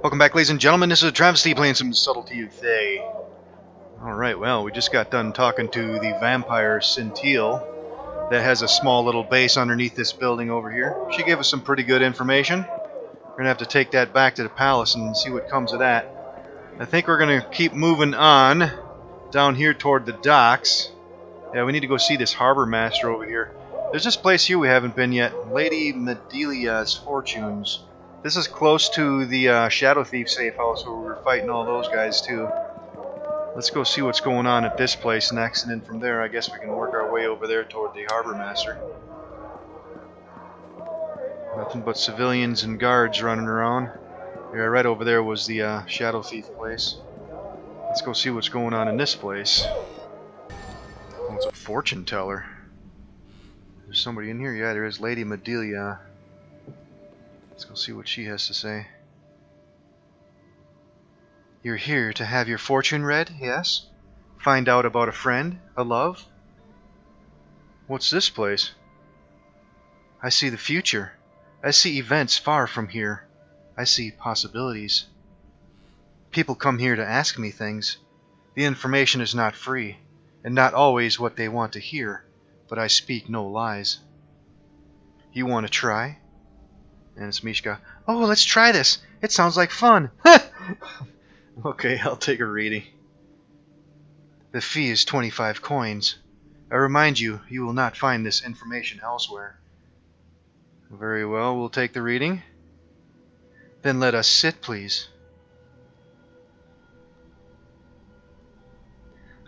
Welcome back, ladies and gentlemen. This is AhTravesty playing some Subtlety of Thay. Alright, well, we just got done talking to the vampire Scintille that has a small little base underneath this building over here. She gave us some pretty good information. We're going to have to take that back to the palace and see what comes of that. I think we're going to keep moving on down here toward the docks. Yeah, we need to go see this harbor master over here. There's this place here we haven't been yet. Lady Medelia's Fortunes. This is close to the Shadow Thief safe house where we were fighting all those guys too. Let's go see what's going on at this place next, and then from there I guess we can work our way over there toward the harbor master. Nothing but civilians and guards running around. Yeah, right over there was the Shadow Thief place. Let's go see what's going on in this place. Oh, it's a fortune teller. There's somebody in here. Yeah, there is Lady Medelia. Let's go see what she has to say. You're here to have your fortune read, yes? Find out about a friend, a love? What's this place? I see the future. I see events far from here. I see possibilities. People come here to ask me things. The information is not free, and not always what they want to hear, but I speak no lies. You want to try? And it's Mishka. Oh, let's try this. It sounds like fun. Okay, I'll take a reading. The fee is 25 coins. I remind you, you will not find this information elsewhere. Very well, we'll take the reading. Then let us sit, please.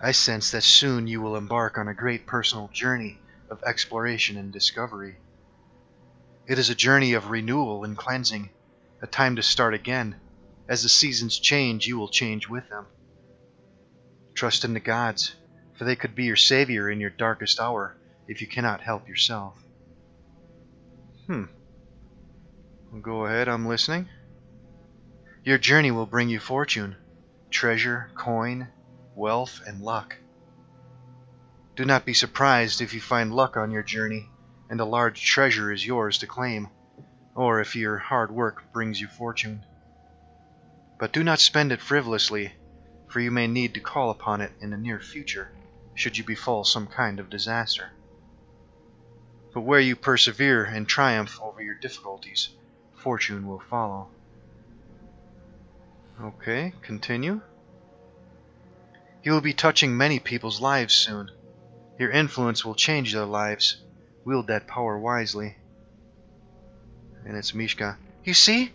I sense that soon you will embark on a great personal journey of exploration and discovery. It is a journey of renewal and cleansing, a time to start again. As the seasons change, you will change with them. Trust in the gods, for they could be your savior in your darkest hour if you cannot help yourself. Well, go ahead, I'm listening. Your journey will bring you fortune, treasure, coin, wealth, and luck. Do not be surprised if you find luck on your journey, and a large treasure is yours to claim, or if your hard work brings you fortune. But do not spend it frivolously, for you may need to call upon it in the near future, should you befall some kind of disaster. But where you persevere and triumph over your difficulties, fortune will follow. Okay, continue. You will be touching many people's lives soon. Your influence will change their lives. Wield that power wisely. And it's Mishka. You see?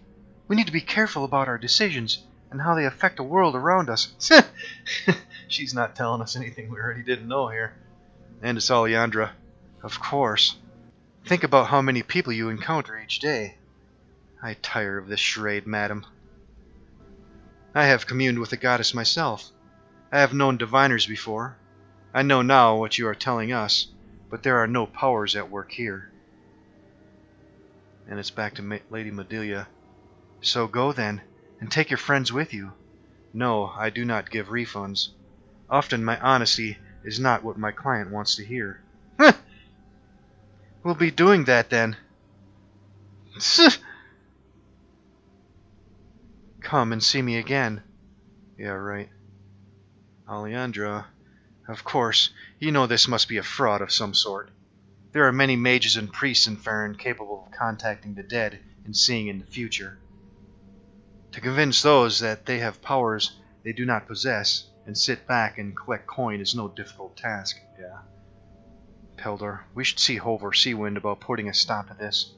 We need to be careful about our decisions and how they affect the world around us. She's not telling us anything we already didn't know here. And it's Alejandra. Of course. Think about how many people you encounter each day. I tire of this charade, madam. I have communed with the goddess myself. I have known diviners before. I know now what you are telling us, but there are no powers at work here. And it's back to Lady Medelia. So go then, and take your friends with you. No, I do not give refunds. Often my honesty is not what my client wants to hear. We'll be doing that then. Come and see me again. Yeah, right. Alejandra. Of course, you know this must be a fraud of some sort. There are many mages and priests in Farron capable of contacting the dead and seeing in the future. To convince those that they have powers they do not possess and sit back and collect coin is no difficult task. Yeah. Peldor, we should see Hover Seawind about putting a stop to this.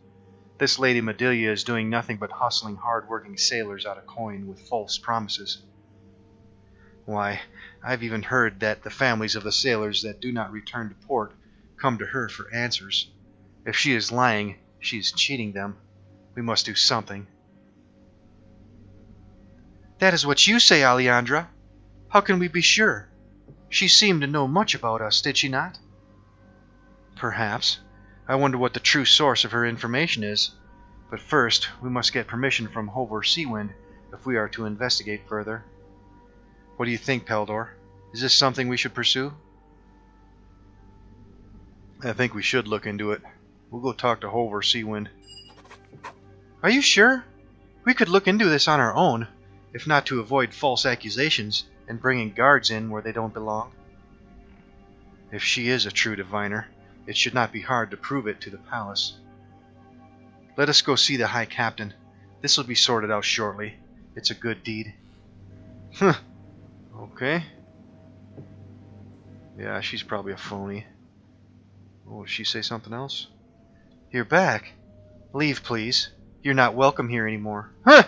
This Lady Medelia is doing nothing but hustling hard-working sailors out of coin with false promises. Why, I've even heard that the families of the sailors that do not return to port come to her for answers. If she is lying, she is cheating them. We must do something. That is what you say, Alejandra. How can we be sure? She seemed to know much about us, did she not? Perhaps. I wonder what the true source of her information is. But first, we must get permission from Hover Seawind if we are to investigate further. What do you think, Peldor? Is this something we should pursue? I think we should look into it. We'll go talk to Hover Seawind. Are you sure? We could look into this on our own. if not to avoid false accusations and bringing guards in where they don't belong. If she is a true diviner, it should not be hard to prove it to the palace. Let us go see the High Captain. This will be sorted out shortly. It's a good deed. Huh. Okay. Yeah, she's probably a phony. Oh, did she say something else? You're back. Leave, please. You're not welcome here anymore. Huh!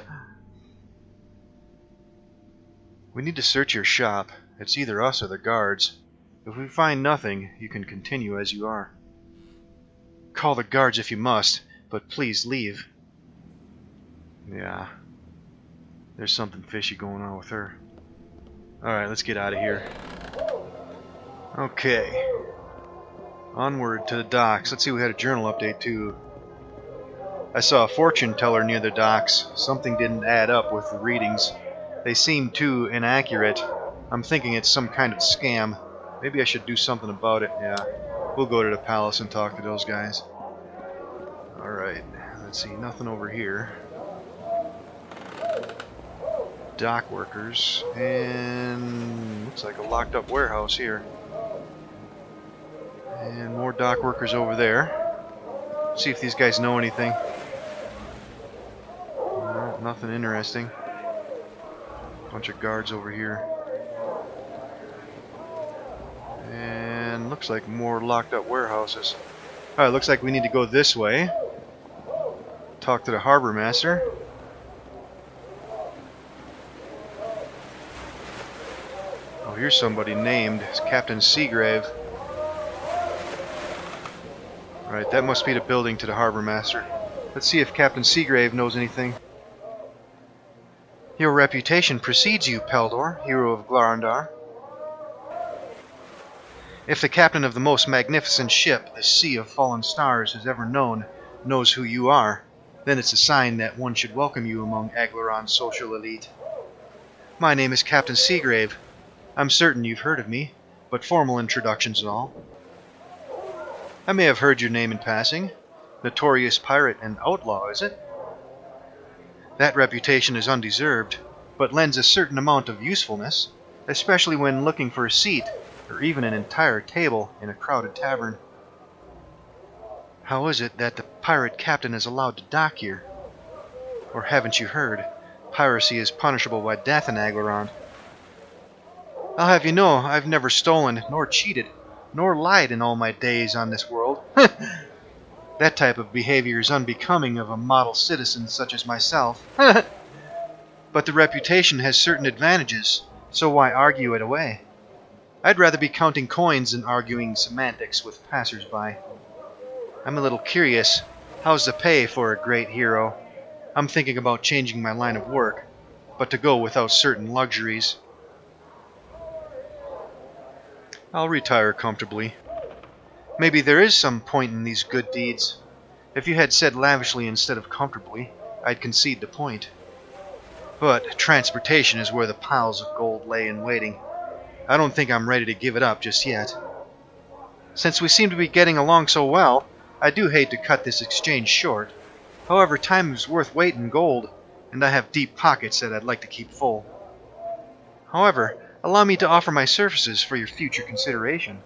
We need to search your shop. It's either us or the guards. If we find nothing, you can continue as you are. Call the guards if you must, but please leave. Yeah. There's something fishy going on with her. Alright, let's get out of here. Okay. Onward to the docks. Let's see, we had a journal update too. I saw a fortune teller near the docks. Something didn't add up with the readings. They seem too inaccurate. I'm thinking it's some kind of scam. Maybe I should do something about it. Yeah. We'll go to the palace and talk to those guys. Alright. Let's see. Nothing over here. Dock workers. And looks like a locked up warehouse here. And more dock workers over there. See if these guys know anything. No, nothing interesting. Bunch of guards over here. And looks like more locked up warehouses. Alright, looks like we need to go this way. Talk to the harbor master. Oh, here's somebody named. It's Captain Seagrave. Alright, that must be the building to the harbor master. Let's see if Captain Seagrave knows anything. Your reputation precedes you, Peldor, hero of Glarandar. If the captain of the most magnificent ship the Sea of Fallen Stars has ever known knows who you are, then it's a sign that one should welcome you among Aglaron's social elite. My name is Captain Seagrave. I'm certain you've heard of me, but formal introductions and all. I may have heard your name in passing. Notorious pirate and outlaw, is it? That reputation is undeserved, but lends a certain amount of usefulness, especially when looking for a seat, or even an entire table in a crowded tavern. How is it that the pirate captain is allowed to dock here? Or haven't you heard? Piracy is punishable by death in Aglaron. I'll have you know, I've never stolen, nor cheated, nor lied in all my days on this world. That type of behavior is unbecoming of a model citizen such as myself. But the reputation has certain advantages, so why argue it away? I'd rather be counting coins than arguing semantics with passers-by. I'm a little curious. How's the pay for a great hero? I'm thinking about changing my line of work, but to go without certain luxuries. I'll retire comfortably. Maybe there is some point in these good deeds. If you had said lavishly instead of comfortably, I'd concede the point. But transportation is where the piles of gold lay in waiting. I don't think I'm ready to give it up just yet. Since we seem to be getting along so well, I do hate to cut this exchange short. However, time is worth weight in gold, and I have deep pockets that I'd like to keep full. However, allow me to offer my services for your future consideration.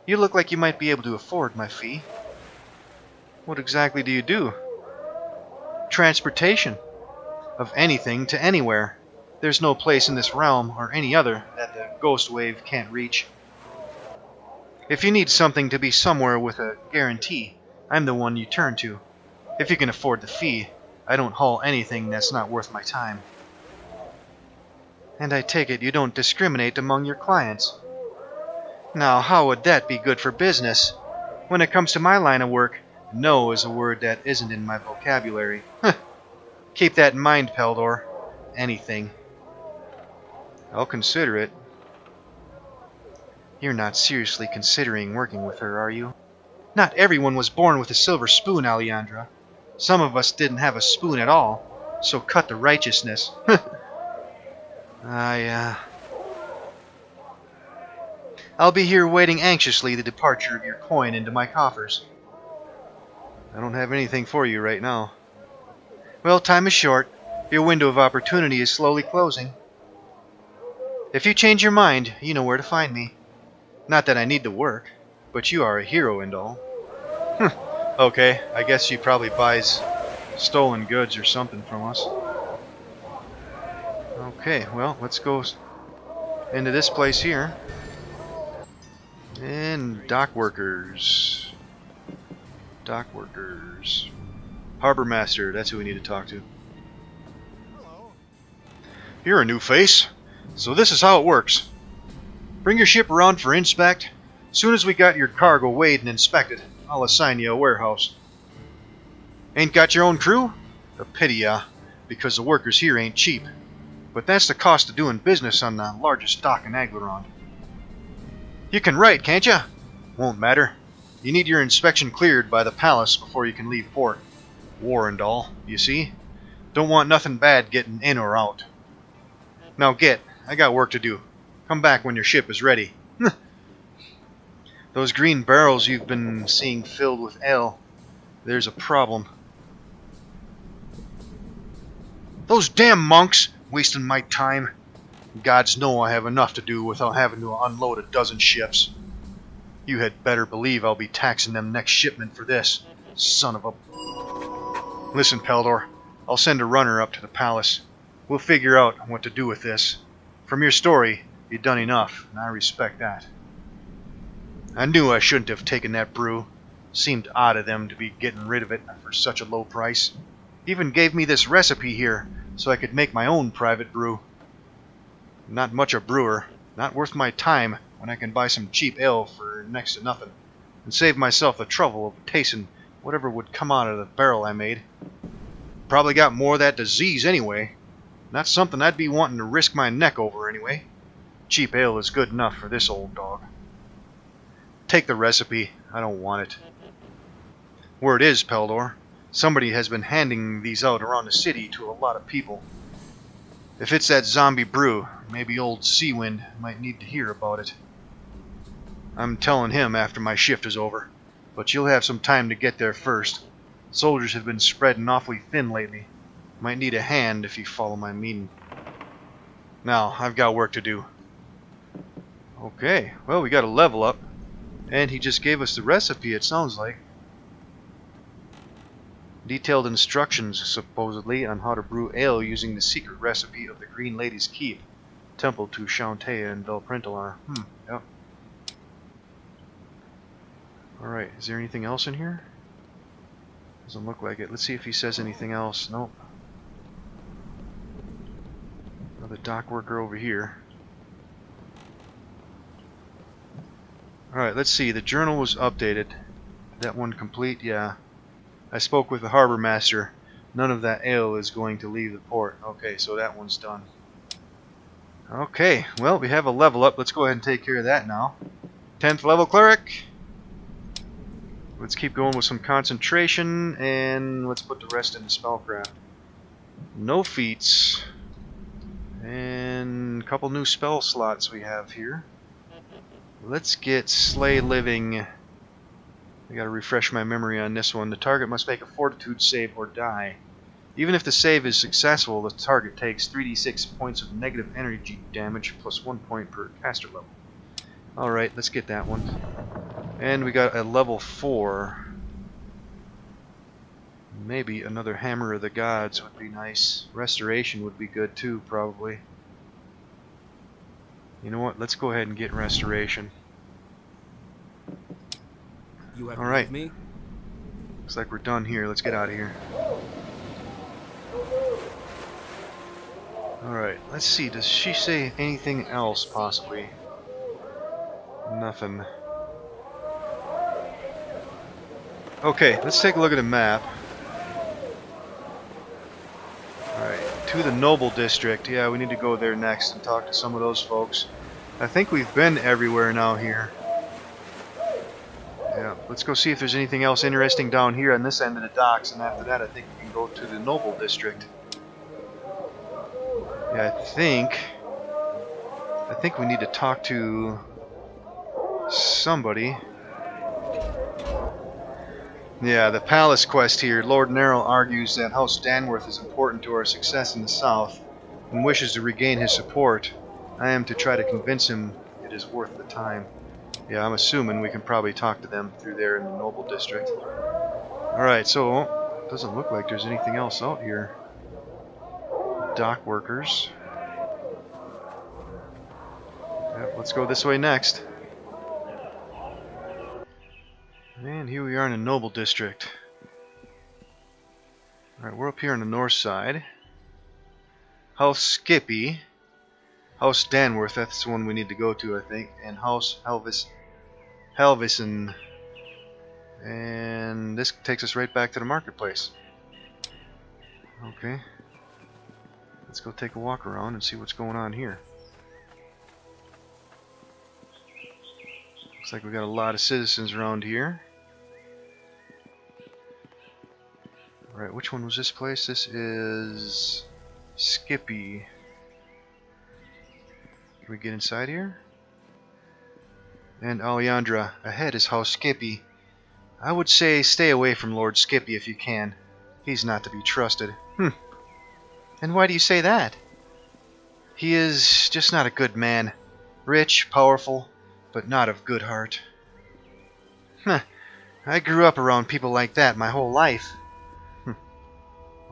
You look like you might be able to afford my fee. What exactly do you do? Transportation. Of anything to anywhere. There's no place in this realm, or any other, that the ghost wave can't reach. If you need something to be somewhere with a guarantee, I'm the one you turn to. If you can afford the fee, I don't haul anything that's not worth my time. And I take it you don't discriminate among your clients. Now, how would that be good for business? When it comes to my line of work, no is a word that isn't in my vocabulary. Keep that in mind, Peldor. Anything. I'll consider it. You're not seriously considering working with her, are you? Not everyone was born with a silver spoon, Alejandra. Some of us didn't have a spoon at all, so cut the righteousness. I'll be here waiting anxiously the departure of your coin into my coffers. I don't have anything for you right now. Well, time is short. Your window of opportunity is slowly closing. If you change your mind, you know where to find me. Not that I need the work, but you are a hero and all. Okay, I guess she probably buys stolen goods or something from us. Okay, well, let's go into this place here. And dock workers. Dock workers. Harbor master, that's who we need to talk to. You're a new face, so this is how it works. Bring your ship around for inspect. Soon as we got your cargo weighed and inspected, I'll assign you a warehouse. Ain't got your own crew? A pity, because the workers here ain't cheap. But that's the cost of doing business on the largest dock in Aglarond. You can write, can't ya? Won't matter. You need your inspection cleared by the palace before you can leave port. War and all, you see? Don't want nothing bad getting in or out. Now get, I got work to do. Come back when your ship is ready. Those green barrels you've been seeing filled with ale, there's a problem. Those damn monks, wasting my time. Gods know I have enough to do without having to unload a dozen ships. You had better believe I'll be taxing them next shipment for this, son of a... Listen, Peldor, I'll send a runner up to the palace. We'll figure out what to do with this. From your story, you've done enough, and I respect that. I knew I shouldn't have taken that brew. Seemed odd of them to be getting rid of it for such a low price. Even gave me this recipe here, so I could make my own private brew. Not much a brewer, not worth my time when I can buy some cheap ale for next to nothing, and save myself the trouble of tasting whatever would come out of the barrel I made. Probably got more of that disease anyway. Not something I'd be wanting to risk my neck over anyway. Cheap ale is good enough for this old dog. Take the recipe. I don't want it. Word is, Peldor, somebody has been handing these out around the city to a lot of people. If it's that zombie brew, maybe old Seawind might need to hear about it. I'm telling him after my shift is over, but you'll have some time to get there first. Soldiers have been spreading awfully thin lately. Might need a hand if you follow my meaning. Now, I've got work to do. Okay, well, we got a level up. And he just gave us the recipe, it sounds like. Detailed instructions, supposedly, on how to brew ale using the secret recipe of the Green Lady's Keep. Temple to Shantea and Belprintalar. Yep. Alright, is there anything else in here? Doesn't look like it. Let's see if he says anything else. Nope. Another dock worker over here. Alright, let's see. The journal was updated. That one complete? Yeah. I spoke with the harbor master. None of that ale is going to leave the port. Okay, so that one's done. Okay, well, we have a level up. Let's go ahead and take care of that now. 10th level cleric. Let's keep going with some concentration, and let's put the rest into spellcraft. No feats. And a couple new spell slots we have here. Let's get Slay Living. I gotta refresh my memory on this one. The target must make a fortitude save or die. Even if the save is successful, the target takes 3d6 points of negative energy damage plus 1 point per caster level. Alright, let's get that one. And we got a level 4. Maybe another Hammer of the Gods would be nice. Restoration would be good too, probably. You know what? Let's go ahead and get Restoration. Alright. Looks like we're done here. Let's get out of here. Alright, let's see. Does she say anything else, possibly? Nothing. Okay, let's take a look at the map. Alright, to the Noble District. Yeah, we need to go there next and talk to some of those folks. I think we've been everywhere now here. Yeah, let's go see if there's anything else interesting down here on this end of the docks, and after that I think we can go to the Noble District. Yeah, I think we need to talk to somebody. Yeah, the palace quest here. Lord Neril argues that House Danworth is important to our success in the south and wishes to regain his support. I am to try to convince him it is worth the time. Yeah, I'm assuming we can probably talk to them through there in the Noble District. Alright, so it doesn't look like there's anything else out here. Dock workers. Yep, let's go this way next. And here we are in the Noble District. Alright, we're up here on the north side. House Skippy. House Danworth, that's the one we need to go to, I think. And House Halvison. And this takes us right back to the marketplace. Okay. Let's go take a walk around and see what's going on here. Looks like we got a lot of citizens around here. Alright, which one was this place? This is Skippy. Can we get inside here? And Alejandra, ahead is House Skippy. I would say stay away from Lord Skippy if you can. He's not to be trusted. And why do you say that? He is just not a good man. Rich, powerful, but not of good heart. I grew up around people like that my whole life.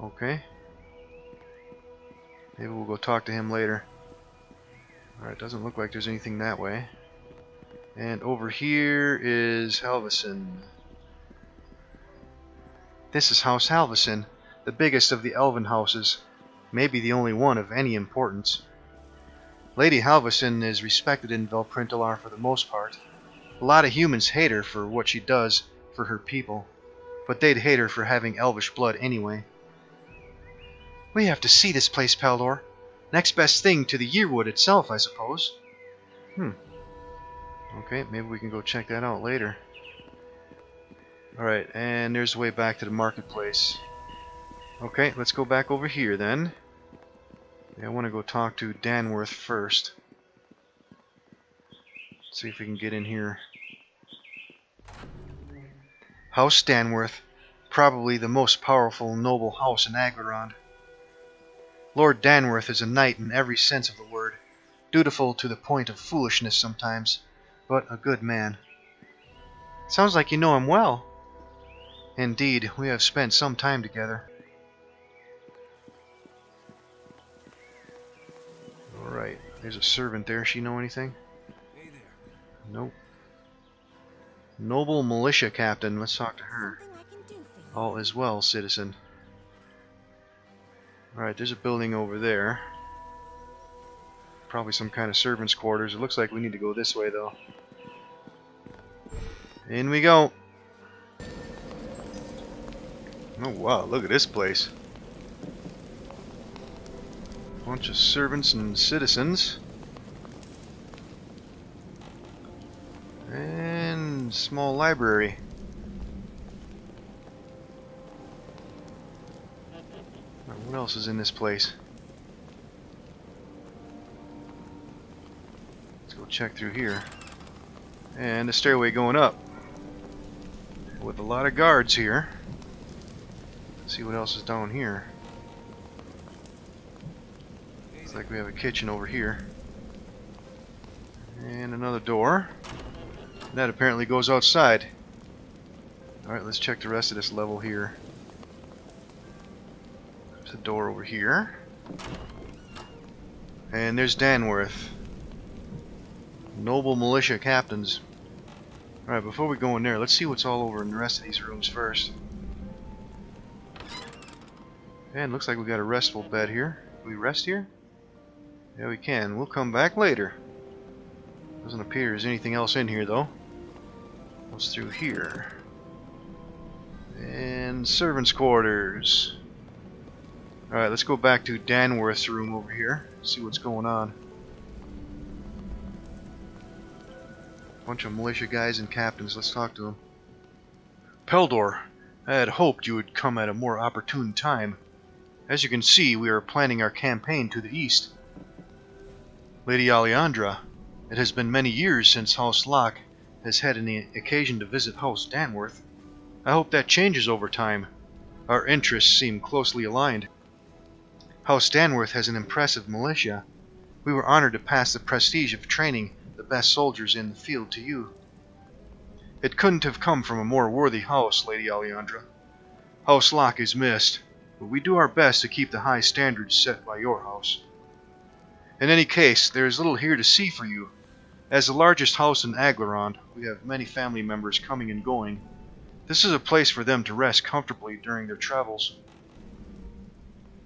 Okay. Maybe we'll go talk to him later. Alright, doesn't look like there's anything that way. And over here is Halvison. This is House Halvison, the biggest of the elven houses, maybe the only one of any importance. Lady Halvison is respected in Velprintalar for the most part. A lot of humans hate her for what she does for her people, but they'd hate her for having elvish blood anyway. We have to see this place, Paldor. Next best thing to the Yearwood itself, I suppose. Okay, maybe we can go check that out later. Alright, and there's the way back to the marketplace. Okay, let's go back over here then. Yeah, I want to go talk to Danworth first. See if we can get in here. House Danworth, probably the most powerful noble house in Aglarond. Lord Danworth is a knight in every sense of the word, dutiful to the point of foolishness sometimes, but a good man. Sounds like you know him well. Indeed, we have spent some time together. Alright, there's a servant there. She know anything? Hey there. Nope. Noble militia captain, let's talk to her. All is well, citizen. Alright, there's a building over there. Probably some kind of servant's quarters. It looks like we need to go this way, though. In we go. Oh wow, look at this place. Bunch of servants and citizens. And small library. What else is in this place? Let's go check through here. And a stairway going up. With a lot of guards here. Let's see what else is down here. Looks like we have a kitchen over here. And another door. That apparently goes outside. Alright, let's check the rest of this level here. There's a door over here. And there's Danworth. Noble militia captains. Alright, before we go in there, let's see what's all over in the rest of these rooms first. And looks like we got a restful bed here. Can we rest here? Yeah, we can. We'll come back later. Doesn't appear there's anything else in here, though. What's through here? And servants' quarters. Alright, let's go back to Danworth's room over here. See what's going on. Bunch of militia guys and captains. Let's talk to them. Paldor, I had hoped you would come at a more opportune time. As you can see, we are planning our campaign to the east. Lady Alejandra, it has been many years since House Locke has had any occasion to visit House Danworth. I hope that changes over time. Our interests seem closely aligned. House Danworth has an impressive militia. We were honored to pass the prestige of training the best soldiers in the field to you. It couldn't have come from a more worthy house, Lady Alejandra. House Locke is missed, but we do our best to keep the high standards set by your house. In any case, there is little here to see for you. As the largest house in Aglarond, we have many family members coming and going. This is a place for them to rest comfortably during their travels.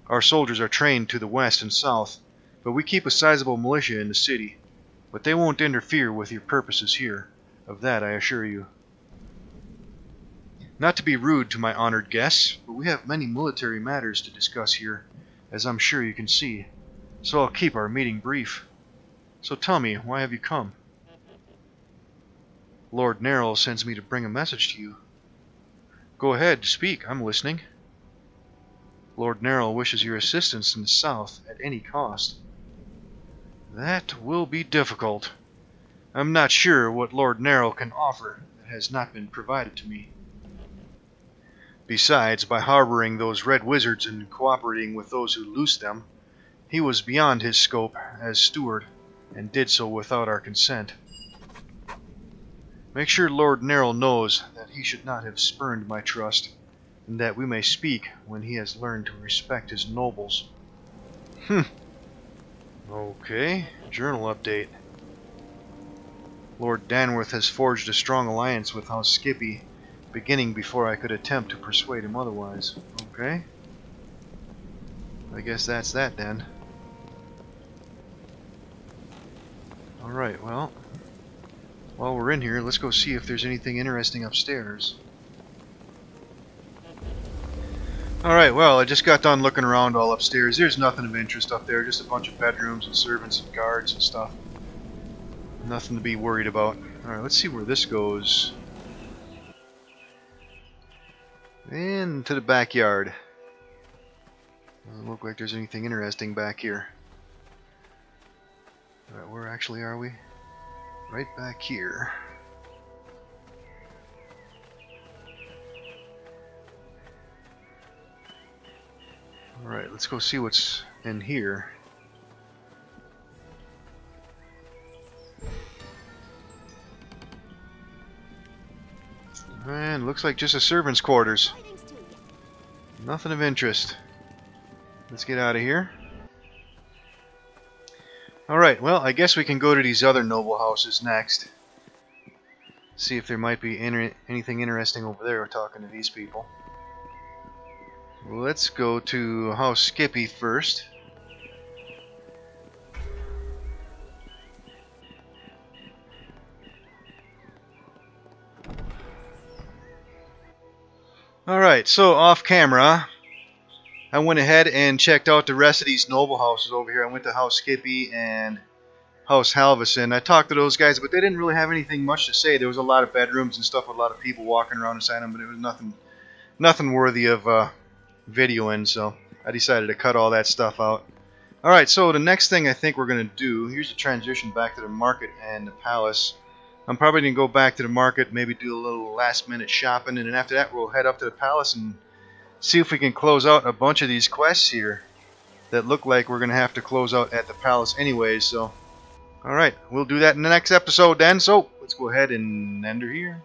Our soldiers are trained to the west and south, but we keep a sizable militia in the city. But they won't interfere with your purposes here. Of that I assure you. Not to be rude to my honored guests, but we have many military matters to discuss here, as I'm sure you can see. So I'll keep our meeting brief. So tell me, why have you come? Lord Neril sends me to bring a message to you. Go ahead, speak, I'm listening. Lord Neril wishes your assistance in the south at any cost. That will be difficult. I'm not sure what Lord Neril can offer that has not been provided to me. Besides, by harboring those red wizards and cooperating with those who loosed them, he was beyond his scope as steward, and did so without our consent. Make sure Lord Neril knows that he should not have spurned my trust, and that we may speak when he has learned to respect his nobles. Okay, journal update. Lord Danworth has forged a strong alliance with House Skippy, beginning before I could attempt to persuade him otherwise. Okay. I guess that's that then. Alright, well, while we're in here, let's go see if there's anything interesting upstairs. Alright, well, I just got done looking around all upstairs. There's nothing of interest up there, just a bunch of bedrooms and servants and guards and stuff. Nothing to be worried about. Alright, let's see where this goes. Into the backyard. Doesn't look like there's anything interesting back here. Alright, where actually are we? Right back here. Alright, let's go see what's in here. And looks like just a servant's quarters. Nothing of interest. Let's get out of here. Alright, well, I guess we can go to these other noble houses next. See if there might be anything interesting over there talking to these people. Let's go to House Skippy first. Alright, so off camera, I went ahead and checked out the rest of these noble houses over here. I went to House Skippy and House Halverson. I talked to those guys, but they didn't really have anything much to say. There was a lot of bedrooms and stuff with a lot of people walking around inside them, but it was nothing worthy of videoing, so I decided to cut all that stuff out. Alright, so the next thing I think we're going to do, here's the transition back to the market and the palace. I'm probably going to go back to the market, maybe do a little last minute shopping, and then after that we'll head up to the palace and see if we can close out a bunch of these quests here that look like we're going to have to close out at the palace anyways. So, alright, we'll do that in the next episode then, so let's go ahead and end her here.